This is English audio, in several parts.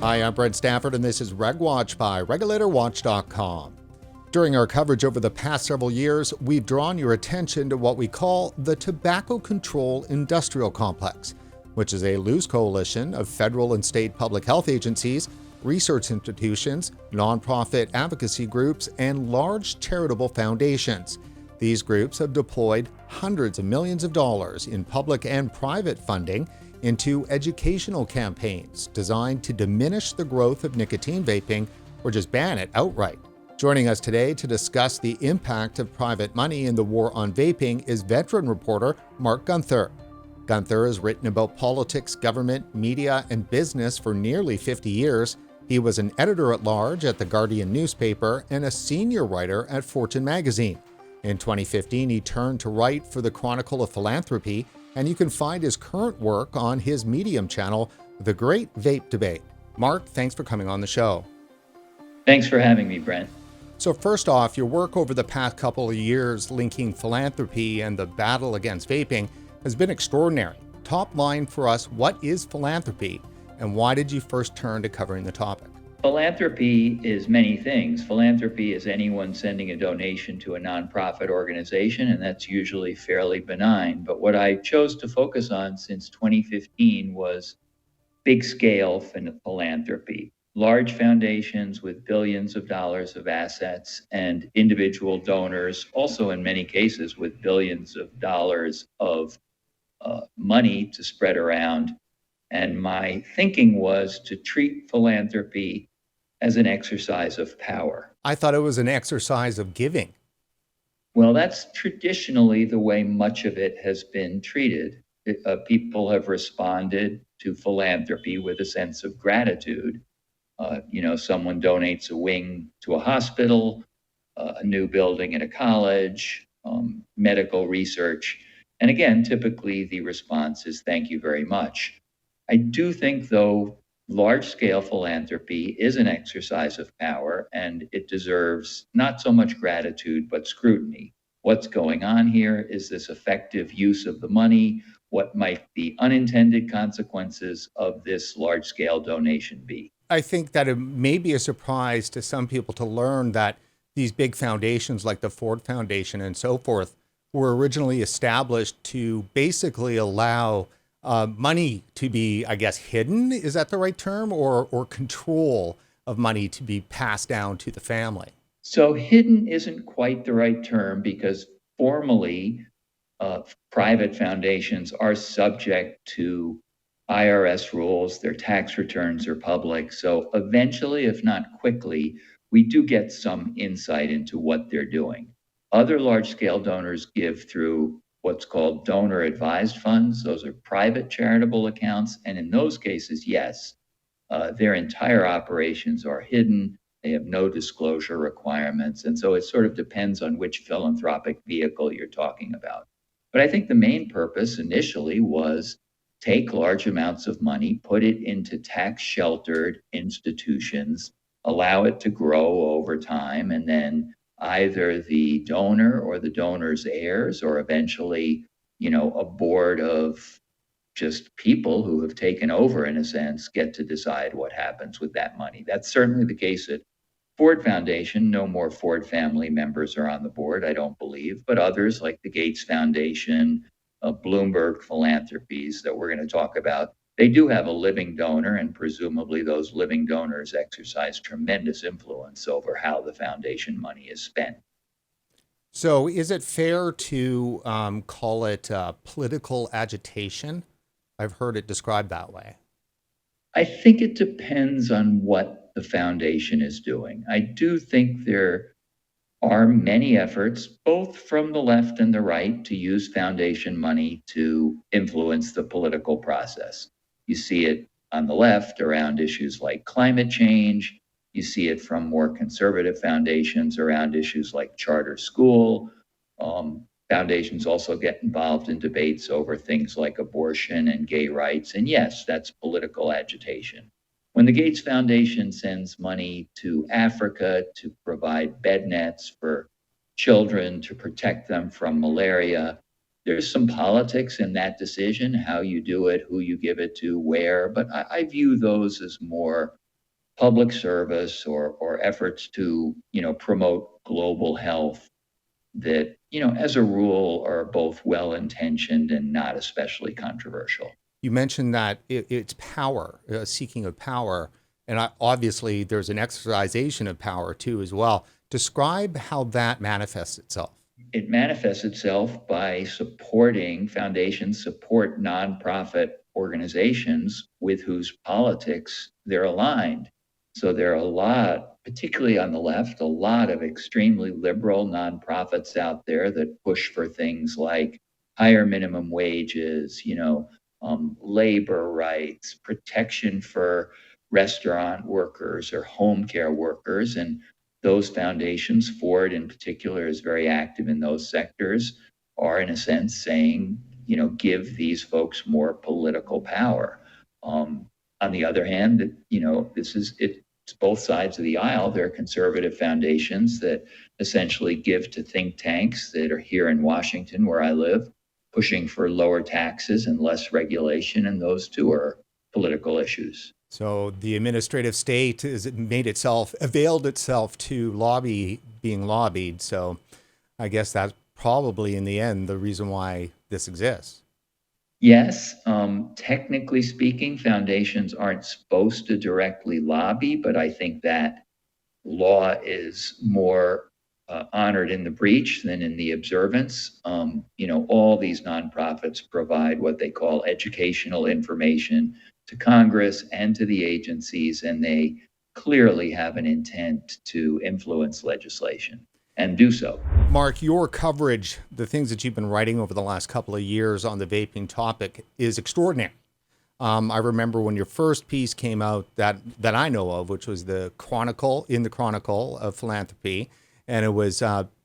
Hi, I'm Brent Stafford, and this is RegWatch by RegulatorWatch.com. During our coverage over the past several years, we've drawn your attention to what we call the Tobacco Control Industrial Complex, which is a loose coalition of federal and state public health agencies, research institutions, nonprofit advocacy groups, and large charitable foundations. These groups have deployed hundreds of millions of dollars in public and private funding into educational campaigns designed to diminish the growth of nicotine vaping or just ban it outright. Joining us today to discuss the impact of private money in the war on vaping is veteran reporter Marc Gunther. Gunther has written about politics, government, media, and business for nearly 50 years. He was an editor-at-large at the Guardian newspaper and a senior writer at Fortune magazine. In 2015, he turned to write for the Chronicle of Philanthropy, and you can find his current work on his Medium channel, The Great Vape Debate. Marc, thanks for coming on the show. Thanks for having me, Brent. So first off, your work over the past couple of years linking philanthropy and the battle against vaping has been extraordinary. Top line for us, what is philanthropy, and why did you first turn to covering the topic? Philanthropy is many things. Philanthropy is anyone sending a donation to a nonprofit organization, and that's usually fairly benign. But what I chose to focus on since 2015 was big-scale philanthropy. Large foundations with billions of dollars of assets and individual donors, also in many cases with billions of dollars of money to spread around. And my thinking was to treat philanthropy as an exercise of power. I thought it was an exercise of giving. Well, that's traditionally the way much of it has been treated. People have responded to philanthropy with a sense of gratitude. Someone donates a wing to a hospital, a new building at a college, medical research. And again, typically the response is thank you very much. I do think, though, large-scale philanthropy is an exercise of power, and it deserves not so much gratitude, but scrutiny. What's going on here? Is this effective use of the money? What might the unintended consequences of this large-scale donation be? I think that it may be a surprise to some people to learn that these big foundations like the Ford Foundation and so forth were originally established to basically allow money to be, I guess, hidden. Is that the right term? Or control of money to be passed down to the family? So hidden isn't quite the right term because formally private foundations are subject to IRS rules. Their tax returns are public. So eventually, if not quickly, we do get some insight into what they're doing. Other large-scale donors give through what's called donor-advised funds. Those are private charitable accounts. And in those cases, yes, their entire operations are hidden. They have no disclosure requirements. And so it sort of depends on which philanthropic vehicle you're talking about. But I think the main purpose initially was take large amounts of money, put it into tax-sheltered institutions, allow it to grow over time, and then either the donor or the donor's heirs, or eventually, a board of just people who have taken over, in a sense, get to decide what happens with that money. That's certainly the case at Ford Foundation. No more Ford family members are on the board, I don't believe, but others like the Gates Foundation, Bloomberg Philanthropies that we're going to talk about, they do have a living donor, and presumably those living donors exercise tremendous influence over how the foundation money is spent. So is it fair to call it political agitation? I've heard it described that way. I think it depends on what the foundation is doing. I do think there are many efforts, both from the left and the right, to use foundation money to influence the political process. You see it on the left around issues like climate change. You see it from more conservative foundations around issues like charter school. Foundations also get involved in debates over things like abortion and gay rights. And yes, that's political agitation. When the Gates Foundation sends money to Africa to provide bed nets for children to protect them from malaria, there's some politics in that decision, how you do it, who you give it to, where, but I view those as more public service or efforts to, promote global health that, as a rule are both well-intentioned and not especially controversial. You mentioned that it's power, seeking of power, and obviously there's an exercisation of power too as well. Describe how that manifests itself. It manifests itself by supporting foundations, support nonprofit organizations with whose politics they're aligned. So there are a lot, particularly on the left, a lot of extremely liberal nonprofits out there that push for things like higher minimum wages, labor rights, protection for restaurant workers or home care workers. And those foundations, Ford in particular is very active in those sectors, are in a sense saying, give these folks more political power. On the other hand, it's both sides of the aisle. There are conservative foundations that essentially give to think tanks that are here in Washington, where I live, pushing for lower taxes and less regulation, and those too are political issues. So the administrative state has availed itself to being lobbied. So I guess that's probably in the end the reason why this exists. Yes, technically speaking, foundations aren't supposed to directly lobby, but I think that law is more honored in the breach than in the observance. All these nonprofits provide what they call educational information to Congress and to the agencies, and they clearly have an intent to influence legislation and do so. Marc, your coverage, the things that you've been writing over the last couple of years on the vaping topic is extraordinary. I remember when your first piece came out that I know of, which was the Chronicle of Philanthropy, and it was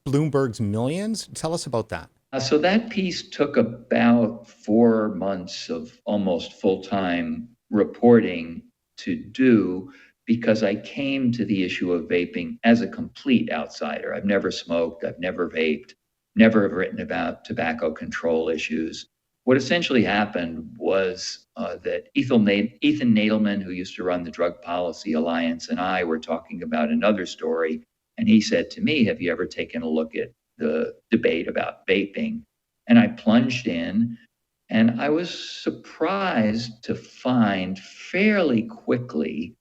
Bloomberg's Millions. Tell us about that. So that piece took about 4 months of almost full-time reporting to do, because I came to the issue of vaping as a complete outsider. I've never smoked, I've never vaped, never have written about tobacco control issues. What essentially happened was that Ethan Nadelman, who used to run the Drug Policy Alliance, and I were talking about another story. And he said to me, have you ever taken a look at the debate about vaping? And I plunged in, and I was surprised to find fairly quickly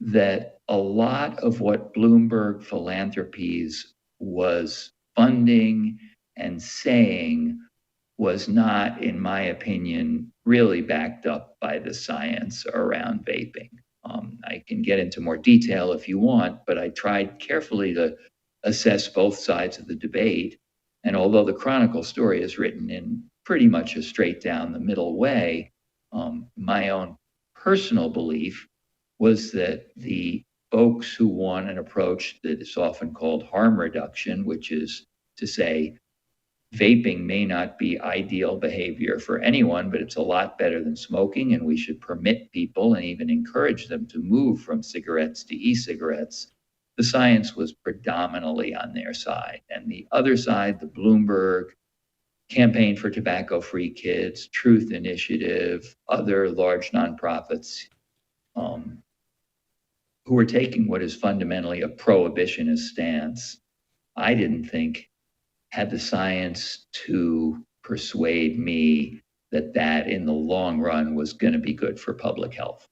that a lot of what Bloomberg Philanthropies was funding and saying was not, in my opinion, really backed up by the science around vaping. I can get into more detail if you want, but I tried carefully to assess both sides of the debate. And although the Chronicle story is written in pretty much a straight down the middle way, my own personal belief was that the folks who want an approach that is often called harm reduction, which is to say, vaping may not be ideal behavior for anyone, but it's a lot better than smoking, and we should permit people and even encourage them to move from cigarettes to e-cigarettes. The science was predominantly on their side. And the other side, the Bloomberg Campaign for Tobacco-Free Kids, Truth Initiative, other large nonprofits who were taking what is fundamentally a prohibitionist stance, I didn't think had the science to persuade me that in the long run was going to be good for public health.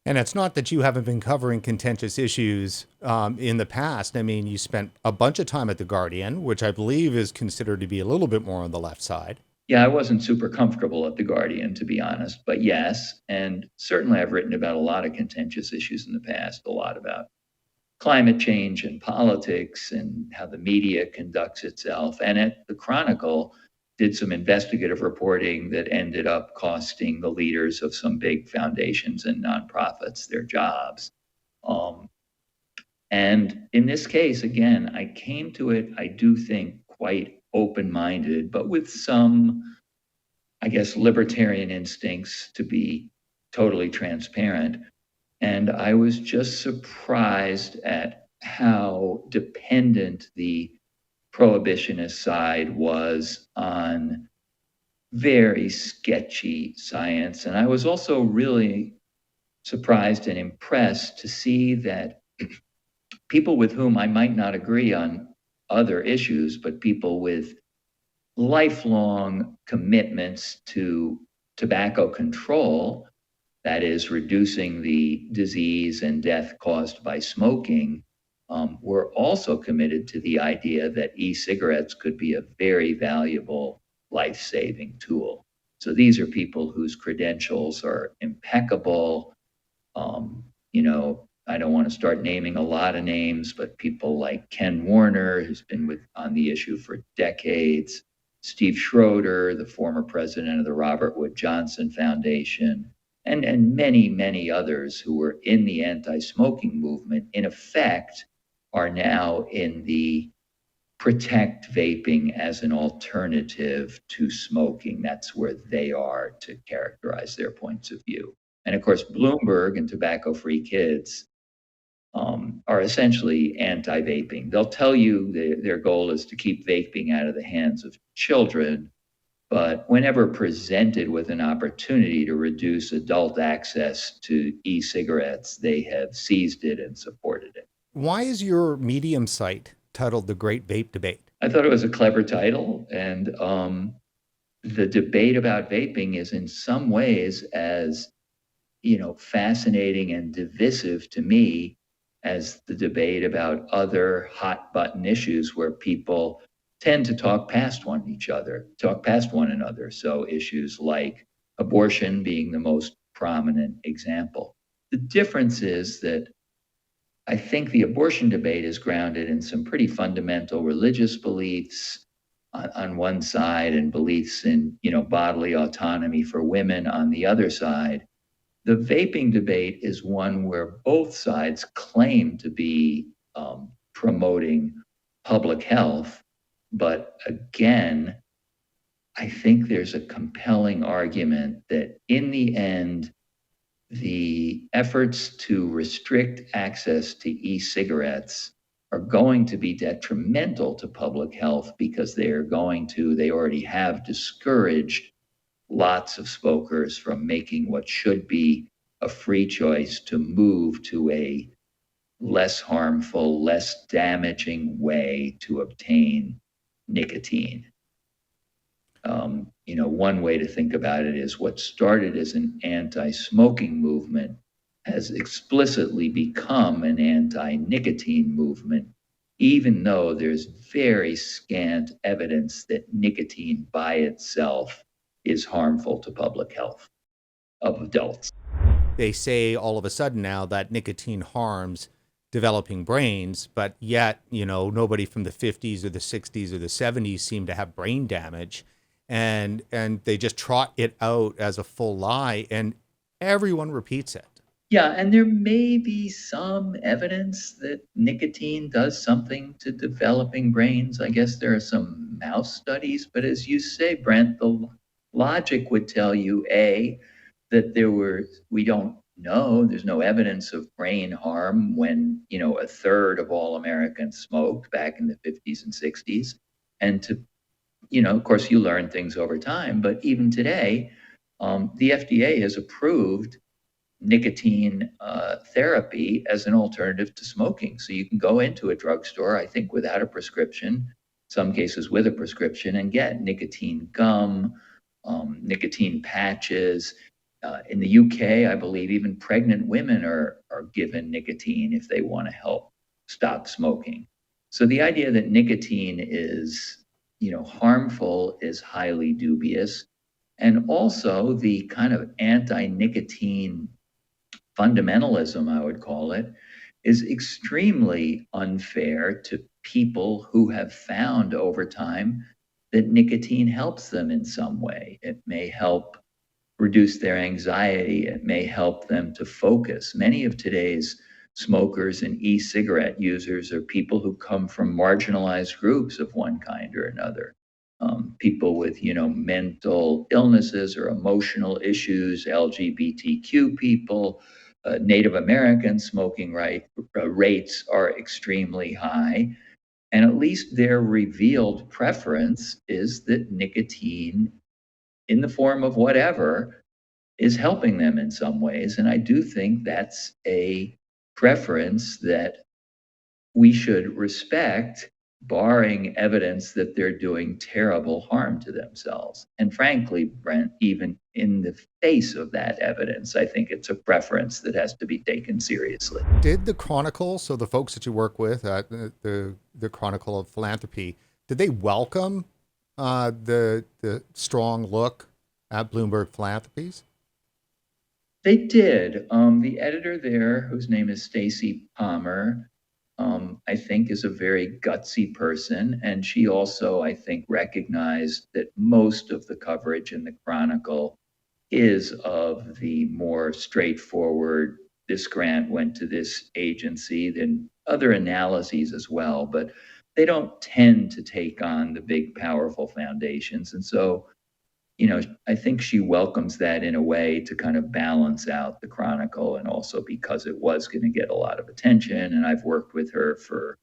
And it's not that you haven't been covering contentious issues in the past. I mean, you spent a bunch of time at The Guardian, which I believe is considered to be a little bit more on the left side. Yeah, I wasn't super comfortable at The Guardian, to be honest, but yes. And certainly I've written about a lot of contentious issues in the past, a lot about climate change and politics and how the media conducts itself. And at the Chronicle, did some investigative reporting that ended up costing the leaders of some big foundations and nonprofits their jobs. And in this case, again, I came to it, I do think, quite open-minded, but with some, I guess, libertarian instincts, to be totally transparent. And I was just surprised at how dependent the prohibitionist side was on very sketchy science. And I was also really surprised and impressed to see that people with whom I might not agree on other issues, but people with lifelong commitments to tobacco control, that is, reducing the disease and death caused by smoking, we're also committed to the idea that e-cigarettes could be a very valuable life-saving tool. So these are people whose credentials are impeccable. I don't want to start naming a lot of names, but people like Ken Warner, who's been on the issue for decades, Steve Schroeder, the former president of the Robert Wood Johnson Foundation, and many, many others who were in the anti-smoking movement, in effect, are now in the protect vaping as an alternative to smoking. That's where they are to characterize their points of view. And of course, Bloomberg and Tobacco Free Kids are essentially anti-vaping. They'll tell you their goal is to keep vaping out of the hands of children, but whenever presented with an opportunity to reduce adult access to e-cigarettes, they have seized it and supported it. Why is your Medium site titled The Great Vape Debate? I thought it was a clever title, and the debate about vaping is in some ways as fascinating and divisive to me as the debate about other hot button issues where people tend to talk past one another. So issues like abortion being the most prominent example. The difference is that I think the abortion debate is grounded in some pretty fundamental religious beliefs on one side and beliefs in, bodily autonomy for women on the other side. The vaping debate is one where both sides claim to be promoting public health. But again, I think there's a compelling argument that in the end, the efforts to restrict access to e-cigarettes are going to be detrimental to public health because they already have discouraged lots of smokers from making what should be a free choice to move to a less harmful, less damaging way to obtain nicotine. One way to think about it is what started as an anti-smoking movement has explicitly become an anti-nicotine movement, even though there's very scant evidence that nicotine by itself is harmful to public health of adults. They say all of a sudden now that nicotine harms developing brains, but yet, nobody from the 50s or the 60s or the 70s seemed to have brain damage. And they just trot it out as a full lie, and everyone repeats it. Yeah, and there may be some evidence that nicotine does something to developing brains. I guess there are some mouse studies, but as you say, Brent, the logic would tell you, A, that we don't know, there's no evidence of brain harm when, a third of all Americans smoked back in the 50s and 60s. And of course, you learn things over time, but even today, the FDA has approved nicotine therapy as an alternative to smoking. So you can go into a drugstore, I think without a prescription, some cases with a prescription, and get nicotine gum, nicotine patches. In the UK, I believe even pregnant women are given nicotine if they want to help stop smoking. So the idea that nicotine is harmful is highly dubious. And also the kind of anti-nicotine fundamentalism, I would call it, is extremely unfair to people who have found over time that nicotine helps them in some way. It may help reduce their anxiety. It may help them to focus. Many of today's smokers and e-cigarette users are people who come from marginalized groups of one kind or another. People with, mental illnesses or emotional issues, LGBTQ people, Native American smoking rates are extremely high. And at least their revealed preference is that nicotine, in the form of whatever, is helping them in some ways. And I do think that's a preference that we should respect, barring evidence that they're doing terrible harm to themselves. And frankly, Brent, even in the face of that evidence, I think it's a preference that has to be taken seriously. Did the Chronicle, so the folks that you work with at the Chronicle of Philanthropy, did they welcome the strong look at Bloomberg Philanthropies? They did. The editor there, whose name is Stacy Palmer, I think is a very gutsy person. And she also, I think, recognized that most of the coverage in the Chronicle is of the more straightforward, this grant went to this agency, than other analyses as well. But they don't tend to take on the big, powerful foundations. And so, I think she welcomes that in a way to kind of balance out the Chronicle, and also because it was going to get a lot of attention. And I've worked with her for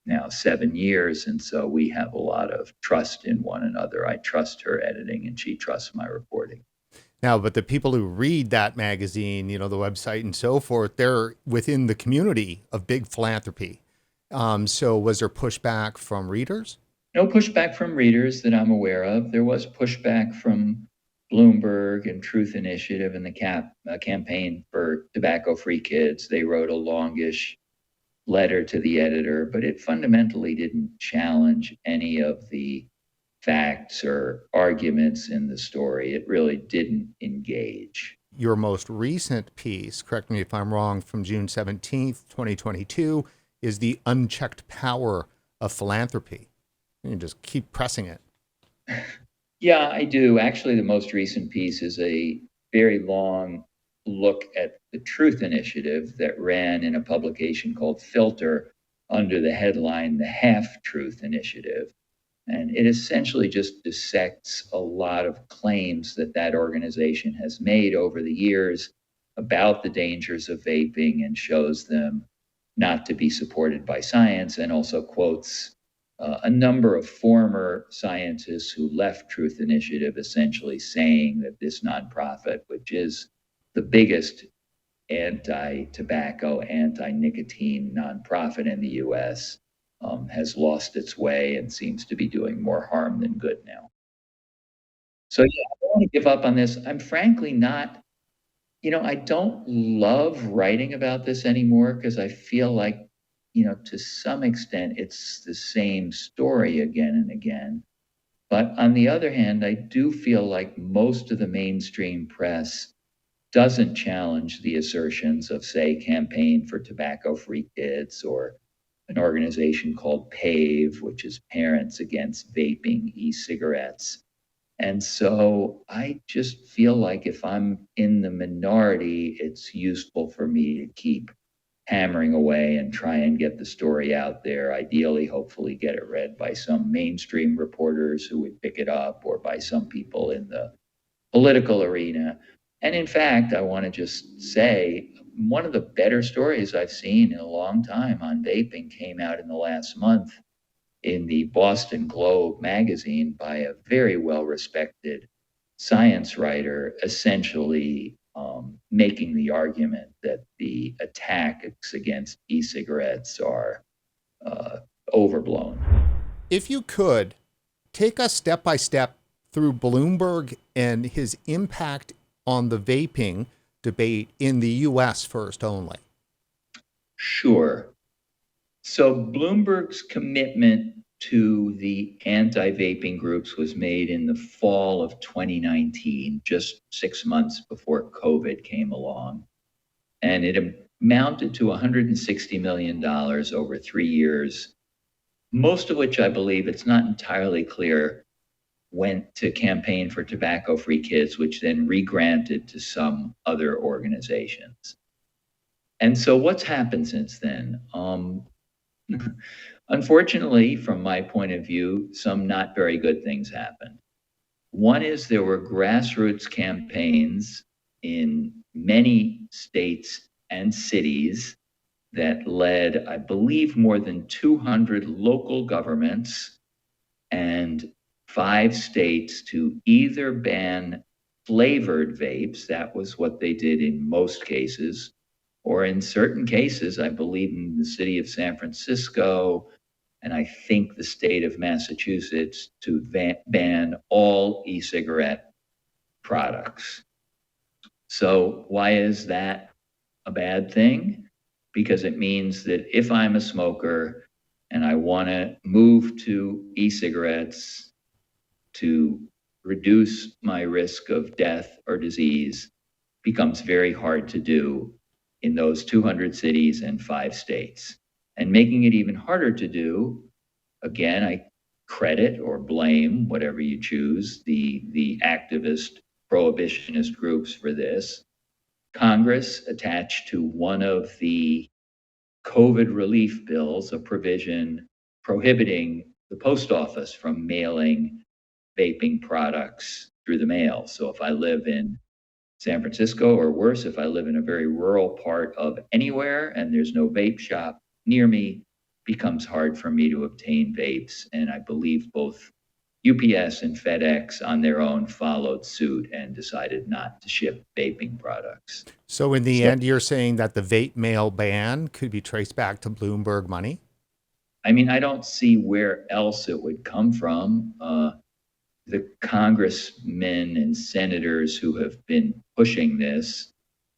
now 7 years. And so we have a lot of trust in one another. I trust her editing and she trusts my reporting. Now, but the people who read that magazine, the website and so forth, they're within the community of big philanthropy. So was there pushback from readers? No pushback from readers that I'm aware of. There was pushback from Bloomberg and Truth Initiative and the campaign for tobacco-free kids. They wrote a longish letter to the editor, but it fundamentally didn't challenge any of the facts or arguments in the story. It really didn't engage. Your most recent piece, correct me if I'm wrong, from June 17th, 2022, is the unchecked power of philanthropy. You just keep pressing it. Yeah, I do. Actually, the most recent piece is a very long look at the Truth Initiative that ran in a publication called Filter under the headline, The Half-Truth Initiative. And it essentially just dissects a lot of claims that organization has made over the years about the dangers of vaping, and shows them not to be supported by science, and also quotes a number of former scientists who left Truth Initiative, essentially saying that this nonprofit, which is the biggest anti-tobacco, anti-nicotine nonprofit in the US, has lost its way and seems to be doing more harm than good now. So yeah, I don't want to give up on this. I'm frankly not, I don't love writing about this anymore, because I feel like, to some extent, it's the same story again and again. But on the other hand, I do feel like most of the mainstream press doesn't challenge the assertions of, say, Campaign for Tobacco-Free Kids, or an organization called PAVE, which is Parents Against Vaping E-Cigarettes. And so I just feel like if I'm in the minority, it's useful for me to keep hammering away and try and get the story out there. Ideally, hopefully get it read by some mainstream reporters who would pick it up, or by some people in the political arena. And in fact, I want to just say, one of the better stories I've seen in a long time on vaping came out in the last month in the Boston Globe magazine by a very well-respected science writer, essentially making the argument that the attacks against e-cigarettes are overblown. If you could, take us step by step through Bloomberg and his impact on the vaping debate in the US first only. Sure. So Bloomberg's commitment to the anti-vaping groups was made in the fall of 2019, just 6 months before COVID came along. And it amounted to $160 million over 3 years, most of which I believe, it's not entirely clear, went to Campaign for Tobacco-Free Kids, which then regranted to some other organizations. And so what's happened since then? Unfortunately, from my point of view, some not very good things happened. One is there were grassroots campaigns in many states and cities that led, I believe, more than 200 local governments and 5 states to either ban flavored vapes. That was what they did in most cases, or in certain cases, I believe in the city of San Francisco, and I think the state of Massachusetts, to ban all e-cigarette products. So why is that a bad thing? Because it means that if I'm a smoker and I want to move to e-cigarettes to reduce my risk of death or disease, becomes very hard to do in those 200 cities and 5 states. And making it even harder to do, again, I credit or blame, whatever you choose, the activist prohibitionist groups for this. Congress attached to one of the COVID relief bills a provision prohibiting the post office from mailing vaping products through the mail. So if I live in San Francisco, or worse, if I live in a very rural part of anywhere and there's no vape shop near me, becomes hard for me to obtain vapes. And I believe both UPS and FedEx on their own followed suit and decided not to ship vaping products. So in the end, you're saying that the vape mail ban could be traced back to Bloomberg money? I mean, I don't see where else it would come from. The congressmen and senators who have been pushing this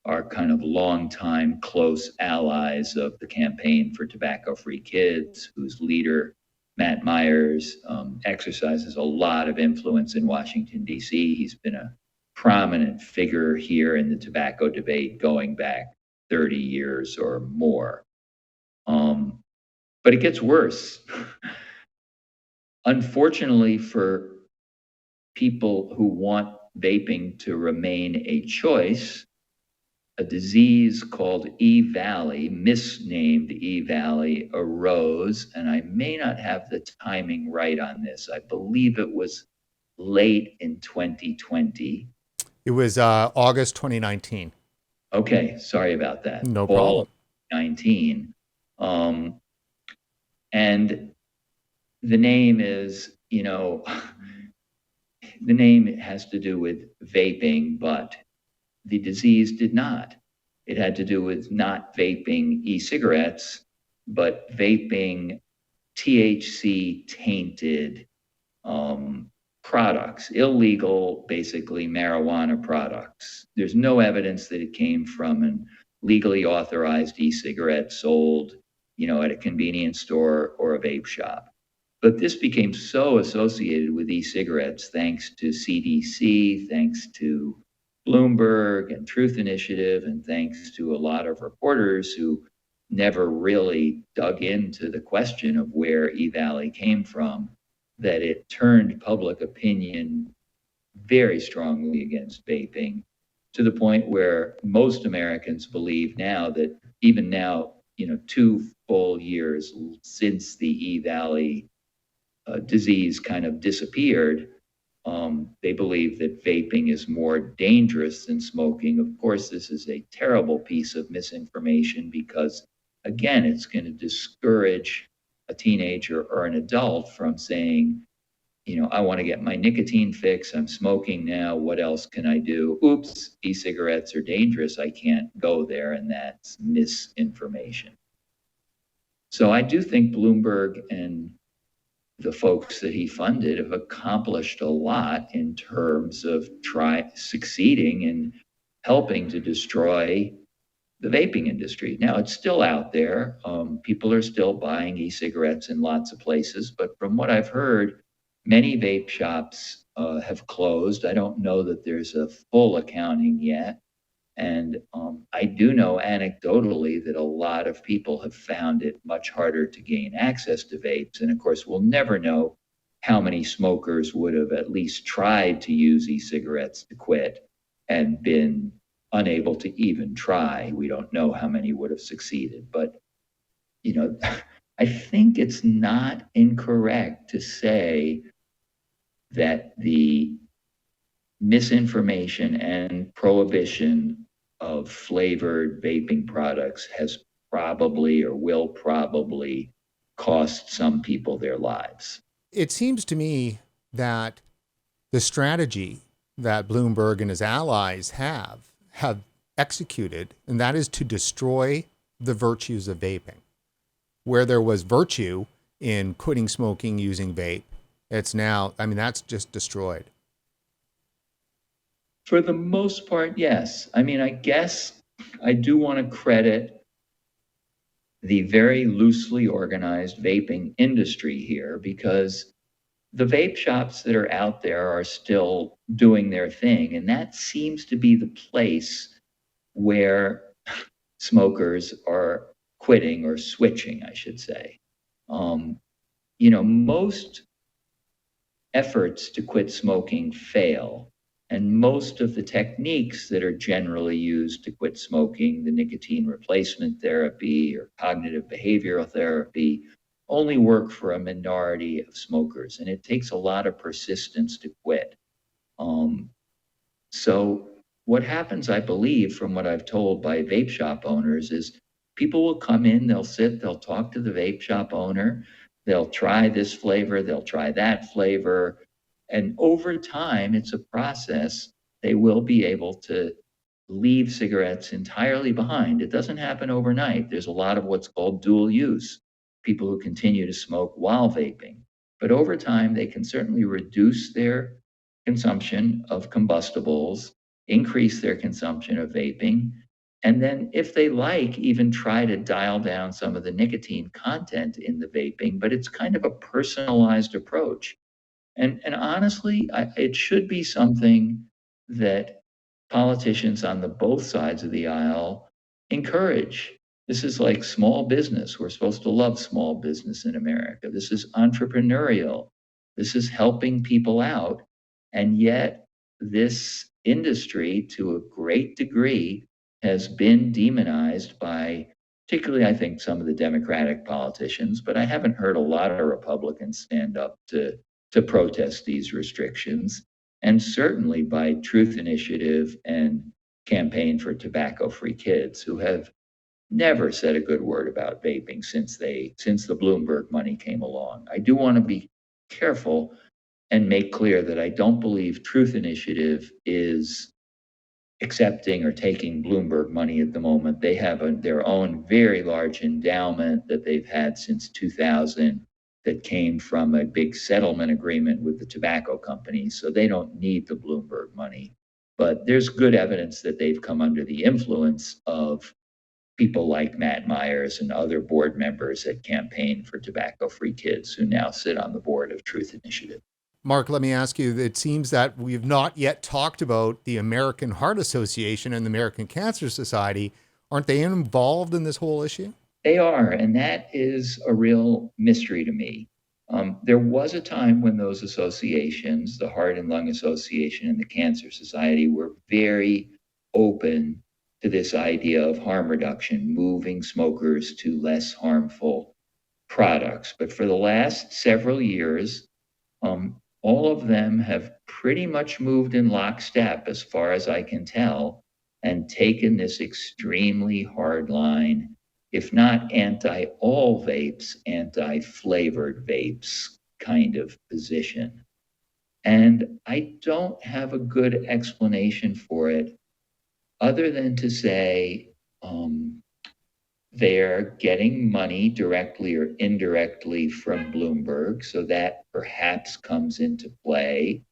are kind of longtime close allies of the Campaign for Tobacco-Free Kids, whose leader, Matt Myers, exercises a lot of influence in Washington, D.C. He's been a prominent figure here in the tobacco debate going back 30 years or more. But it gets worse. Unfortunately for people who want vaping to remain a choice, a disease called EVALI, misnamed EVALI, arose, and I may not have the timing right on this. I believe it was late in 2020. It was August 2019. Okay, sorry about that. No Fall problem. of 19. And the name is, the name has to do with vaping, but the disease did not. It had to do with not vaping e-cigarettes, but vaping THC tainted products, illegal, basically marijuana products. There's no evidence that it came from an legally authorized e-cigarette sold, at a convenience store or a vape shop. But this became so associated with e-cigarettes, thanks to CDC, thanks to Bloomberg and Truth Initiative, and thanks to a lot of reporters who never really dug into the question of where EVALI came from, that it turned public opinion very strongly against vaping, to the point where most Americans believe now that even now, 2 full years since the EVALI disease kind of disappeared, they believe that vaping is more dangerous than smoking. Of course, this is a terrible piece of misinformation because, again, it's going to discourage a teenager or an adult from saying, I want to get my nicotine fix. I'm smoking now. What else can I do? Oops, e-cigarettes are dangerous. I can't go there. And that's misinformation. So I do think Bloomberg and the folks that he funded have accomplished a lot in terms of succeeding in helping to destroy the vaping industry. Now, it's still out there. People are still buying e-cigarettes in lots of places, but from what I've heard, many vape shops have closed. I don't know that there's a full accounting yet. And I do know anecdotally that a lot of people have found it much harder to gain access to vapes. And of course, we'll never know how many smokers would have at least tried to use e-cigarettes to quit and been unable to even try. We don't know how many would have succeeded. But, I think it's not incorrect to say that the misinformation and prohibition of flavored vaping products has probably or will probably cost some people their lives. It seems to me that the strategy that Bloomberg and his allies have executed, and that is to destroy the virtues of vaping. Where there was virtue in quitting smoking using vape, it's now, I mean, that's just destroyed. For the most part, yes. I mean, I guess I do want to credit the very loosely organized vaping industry here, because the vape shops that are out there are still doing their thing. And that seems to be the place where smokers are quitting or switching, I should say. Most efforts to quit smoking fail. And most of the techniques that are generally used to quit smoking, the nicotine replacement therapy or cognitive behavioral therapy, only work for a minority of smokers. And it takes a lot of persistence to quit. So what happens, I believe, from what I've told by vape shop owners, is people will come in, they'll sit, they'll talk to the vape shop owner, they'll try this flavor, they'll try that flavor. And over time, it's a process. They will be able to leave cigarettes entirely behind. It doesn't happen overnight. There's a lot of what's called dual use, people who continue to smoke while vaping. But over time, they can certainly reduce their consumption of combustibles, increase their consumption of vaping, and then if they like, even try to dial down some of the nicotine content in the vaping. But it's kind of a personalized approach. And honestly, it should be something that politicians on the both sides of the aisle encourage. This is like small business. We're supposed to love small business in America. This is entrepreneurial. This is helping people out. And yet, this industry, to a great degree, has been demonized by, particularly, I think, some of the Democratic politicians, but I haven't heard a lot of Republicans stand up to protest these restrictions, and certainly by Truth Initiative and Campaign for Tobacco-Free Kids, who have never said a good word about vaping since the Bloomberg money came along. I do want to be careful and make clear that I don't believe Truth Initiative is accepting or taking Bloomberg money at the moment. They have their own very large endowment that they've had since 2000 that came from a big settlement agreement with the tobacco companies. So they don't need the Bloomberg money. But there's good evidence that they've come under the influence of people like Matt Myers and other board members at Campaign for Tobacco-Free Kids, who now sit on the board of Truth Initiative. Marc, let me ask you, it seems that we've not yet talked about the American Heart Association and the American Cancer Society. Aren't they involved in this whole issue? They are, and that is a real mystery to me. There was a time when those associations, the Heart and Lung Association and the Cancer Society, were very open to this idea of harm reduction, moving smokers to less harmful products. But for the last several years, all of them have pretty much moved in lockstep, as far as I can tell, and taken this extremely hard line, if not anti-all vapes, anti-flavored vapes kind of position. And I don't have a good explanation for it, other than to say they're getting money directly or indirectly from Bloomberg, so that perhaps comes into play.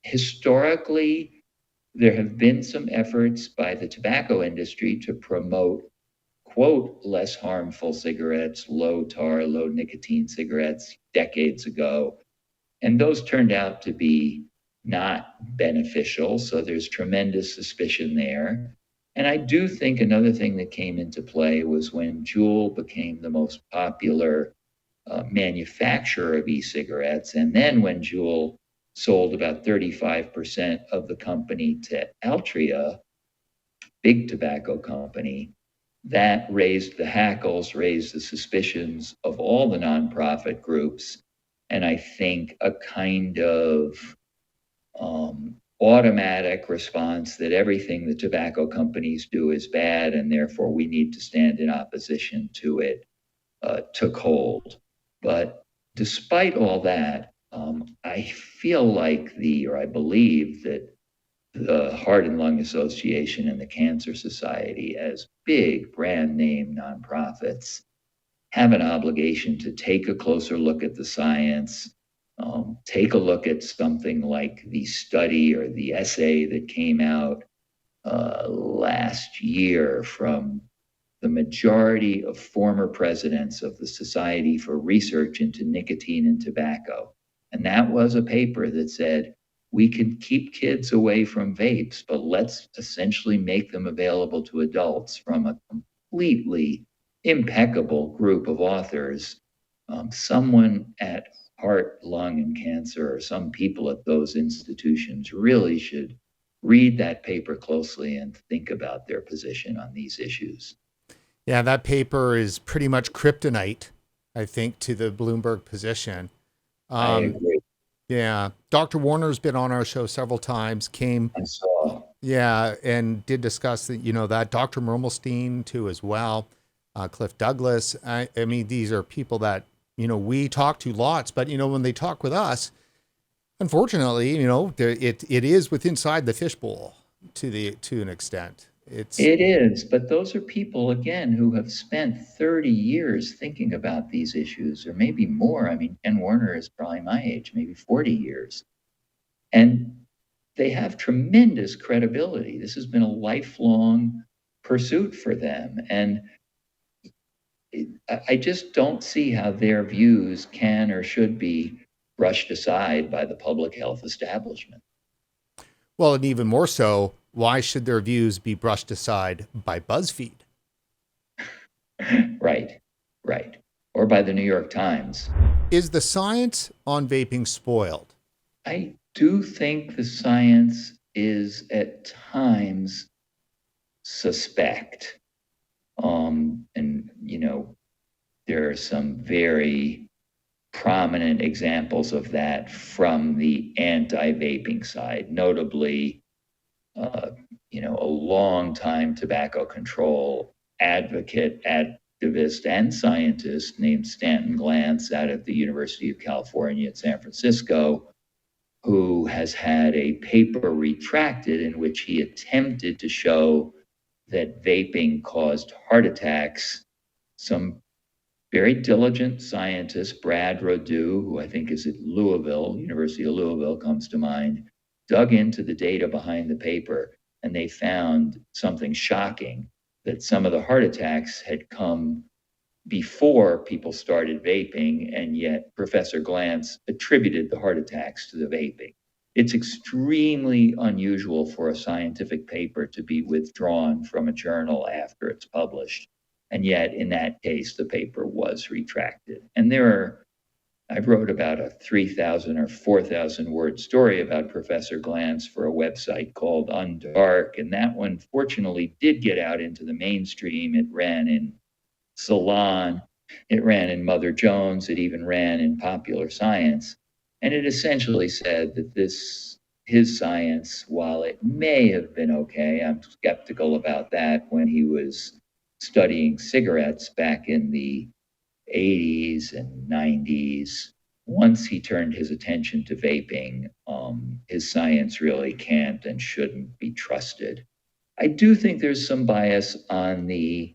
Historically, there have been some efforts by the tobacco industry to promote, quote, less harmful cigarettes, low tar, low nicotine cigarettes decades ago. And those turned out to be not beneficial. So there's tremendous suspicion there. And I do think another thing that came into play was when Juul became the most popular manufacturer of e-cigarettes. And then when Juul sold about 35% of the company to Altria, big tobacco company, that raised the hackles, raised the suspicions of all the nonprofit groups. And I think a kind of automatic response that everything the tobacco companies do is bad, and therefore we need to stand in opposition to it, took hold. But despite all that, I feel like or I believe that the Heart and Lung Association and the Cancer Society, as big brand name nonprofits, have an obligation to take a closer look at the science, take a look at something like the study or the essay that came out last year from the majority of former presidents of the Society for Research into Nicotine and Tobacco. And that was a paper that said, we can keep kids away from vapes, but let's essentially make them available to adults from a completely impeccable group of authors. Someone at Heart, Lung, and Cancer, or some people at those institutions really should read that paper closely and think about their position on these issues. Yeah, that paper is pretty much kryptonite, I think, to the Bloomberg position. I agree. Yeah, Dr. Warner's been on our show several times. I saw. Yeah, and did discuss that. That Dr. Mermelstein too as well. Cliff Douglas. I mean, these are people that we talk to lots, but when they talk with us, unfortunately, it is with inside the fishbowl to an extent. It is, but those are people, again, who have spent 30 years thinking about these issues, or maybe more. I mean, Ken Warner is probably my age, maybe 40 years. And they have tremendous credibility. This has been a lifelong pursuit for them. And I just don't see how their views can or should be brushed aside by the public health establishment. Well, and even more so, why should their views be brushed aside by BuzzFeed? Right. Or by the New York Times. Is the science on vaping spoiled? I do think the science is at times suspect. And, there are some very prominent examples of that from the anti-vaping side, notably, a long-time tobacco control advocate, activist, and scientist named Stanton Glantz out of the University of California at San Francisco, who has had a paper retracted in which he attempted to show that vaping caused heart attacks. Some very diligent scientist, Brad Rodew, who I think is at Louisville, University of Louisville comes to mind, dug into the data behind the paper, and they found something shocking, that some of the heart attacks had come before people started vaping, and yet Professor Glantz attributed the heart attacks to the vaping. It's extremely unusual for a scientific paper to be withdrawn from a journal after it's published. And yet, in that case, the paper was retracted. And I wrote about a 3,000 or 4,000 word story about Professor Glantz for a website called Undark. And that one, fortunately, did get out into the mainstream. It ran in Salon, it ran in Mother Jones, it even ran in Popular Science. And it essentially said that his science, while it may have been okay, I'm skeptical about that when he was studying cigarettes back in the 80s and 90s. Once he turned his attention to vaping, his science really can't and shouldn't be trusted. I do think there's some bias on the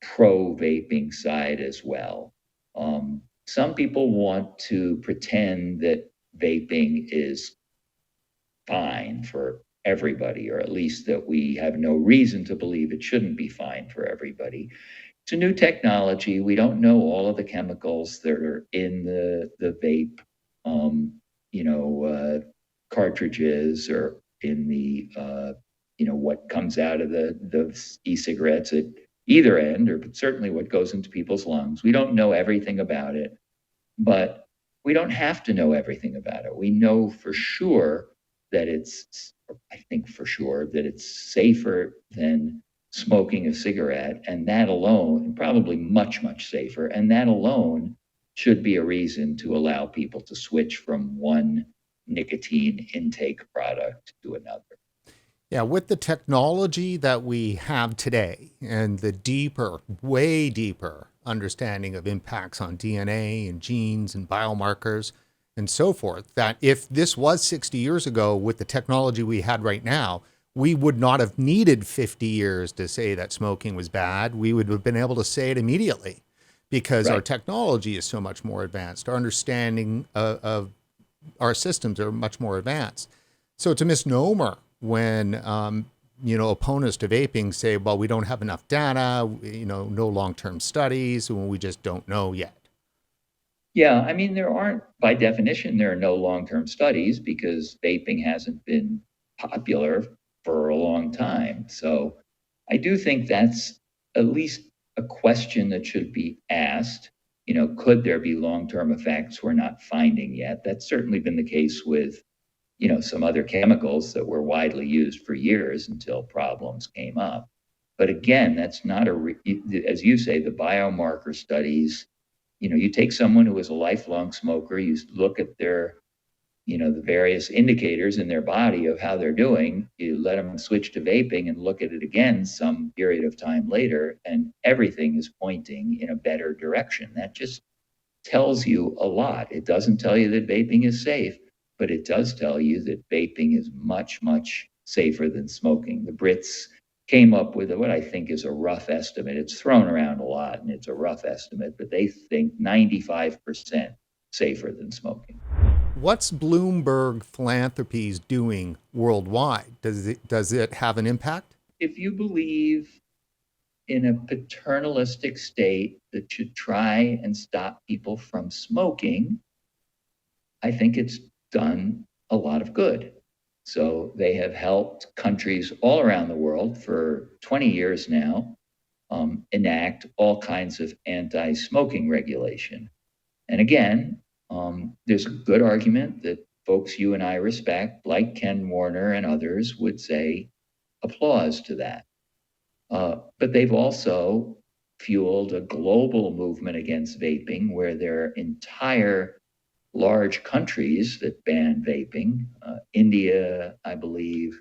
pro-vaping side as well. Some people want to pretend that vaping is fine for everybody, or at least that we have no reason to believe it shouldn't be fine for everybody. It's a new technology. We don't know all of the chemicals that are in the vape, cartridges, or in the, what comes out of the e-cigarettes at either end, or certainly what goes into people's lungs. We don't know everything about it, but we don't have to know everything about it. We know for sure that it's safer than smoking a cigarette, and that alone, and probably much, much safer, and that alone should be a reason to allow people to switch from one nicotine intake product to another. Yeah, with the technology that we have today and the way deeper understanding of impacts on DNA and genes and biomarkers, and so forth, that if this was 60 years ago with the technology we had right now, we would not have needed 50 years to say that smoking was bad. We would have been able to say it immediately because our technology is so much more advanced. Our understanding of our systems are much more advanced. So it's a misnomer when, opponents to vaping say, well, we don't have enough data, no long-term studies, when we just don't know yet. Yeah, I mean, by definition, there are no long-term studies because vaping hasn't been popular for a long time. So I do think that's at least a question that should be asked. Could there be long-term effects we're not finding yet? That's certainly been the case with, some other chemicals that were widely used for years until problems came up. But again, that's not as you say, the biomarker studies, you take someone who is a lifelong smoker, you look at their, the various indicators in their body of how they're doing, you let them switch to vaping and look at it again some period of time later, and everything is pointing in a better direction. That just tells you a lot. It doesn't tell you that vaping is safe, but it does tell you that vaping is much, much safer than smoking. The Brits came up with what I think is a rough estimate. It's thrown around a lot and it's a rough estimate, but they think 95% safer than smoking. What's Bloomberg Philanthropies doing worldwide? Does it have an impact? If you believe in a paternalistic state that should try and stop people from smoking, I think it's done a lot of good. So they have helped countries all around the world for 20 years now enact all kinds of anti-smoking regulation. And again, there's a good argument that folks you and I respect, like Ken Warner and others, would say applause to that. But they've also fueled a global movement against vaping where there are entire large countries that ban vaping. India, I believe,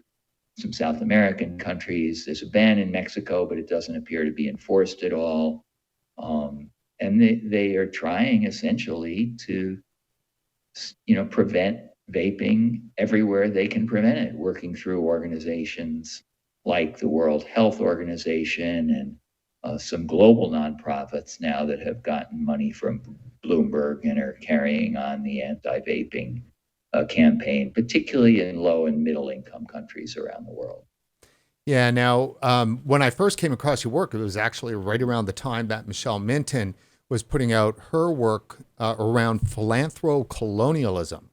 some South American countries. There's a ban in Mexico, but it doesn't appear to be enforced at all. And they are trying essentially to, prevent vaping everywhere they can prevent it, working through organizations like the World Health Organization and some global nonprofits now that have gotten money from Bloomberg and are carrying on the anti-vaping campaign, particularly in low and middle income countries around the world. Yeah. Now, when I first came across your work, it was actually right around the time that Michelle Minton was putting out her work around philanthrocolonialism.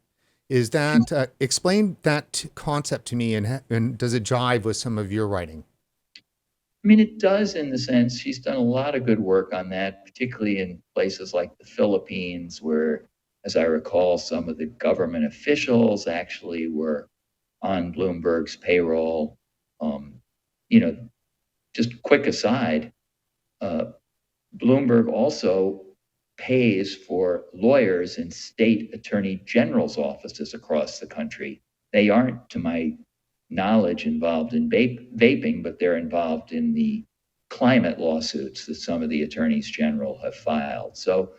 Is that explain that concept to me, and does it jive with some of your writing? I mean, it does in the sense she's done a lot of good work on that, particularly in places like the Philippines, where, as I recall, some of the government officials actually were on Bloomberg's payroll. Just quick aside, Bloomberg also pays for lawyers in state attorney general's offices across the country. They aren't, to my knowledge, involved in vaping, but they're involved in the climate lawsuits that some of the attorneys general have filed. So,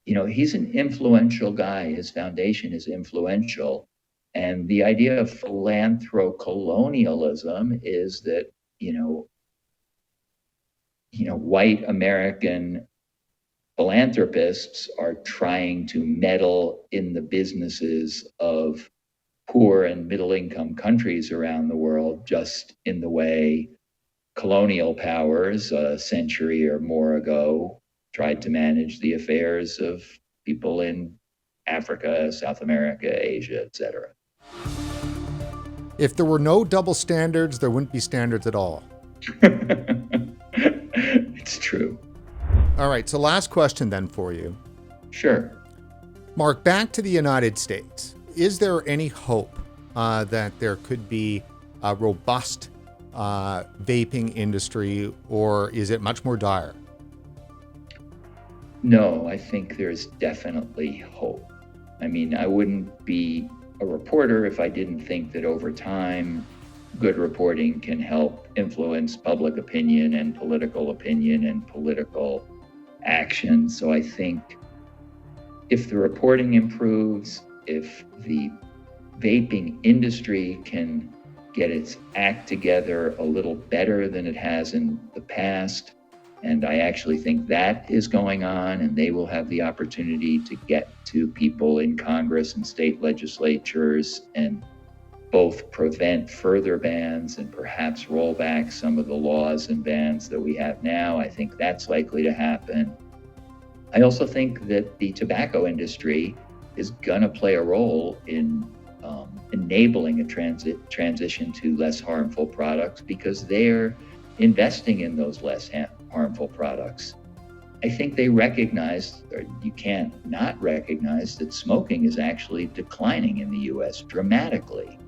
he's an influential guy. His foundation is influential. And the idea of philanthrocolonialism is that, white American philanthropists are trying to meddle in the businesses of poor and middle income countries around the world, just in the way colonial powers a century or more ago tried to manage the affairs of people in Africa, South America, Asia, etc. If there were no double standards, there wouldn't be standards at all. It's true. All right. So last question then for you. Sure. Marc, back to the United States. Is there any hope that there could be a robust vaping industry, or is it much more dire? No, I think there's definitely hope. I mean, I wouldn't be a reporter if I didn't think that over time, good reporting can help influence public opinion and political action. So I think if the reporting improves, if the vaping industry can get its act together a little better than it has in the past, and I actually think that is going on, and they will have the opportunity to get to people in Congress and state legislatures and both prevent further bans and perhaps roll back some of the laws and bans that we have now. I think that's likely to happen. I also think that the tobacco industry is going to play a role in enabling a transition to less harmful products because they're investing in those less harmful products. I think they recognize, or you can't not recognize, that smoking is actually declining in the US dramatically.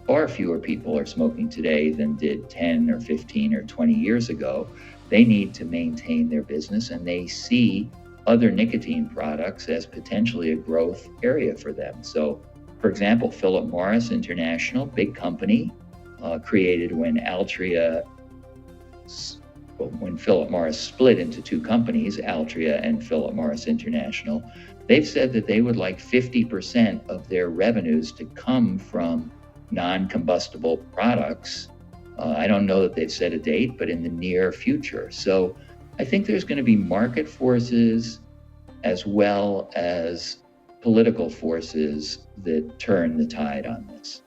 Far fewer people are smoking today than did 10 or 15 or 20 years ago. They need to maintain their business, and they see other nicotine products as potentially a growth area for them. So, for example, Philip Morris International, big company, created when Philip Morris split into two companies, Altria and Philip Morris International. They've said that they would like 50% of their revenues to come from non-combustible products. I don't know that they've set a date, but in the near future. So I think there's going to be market forces as well as political forces that turn the tide on this.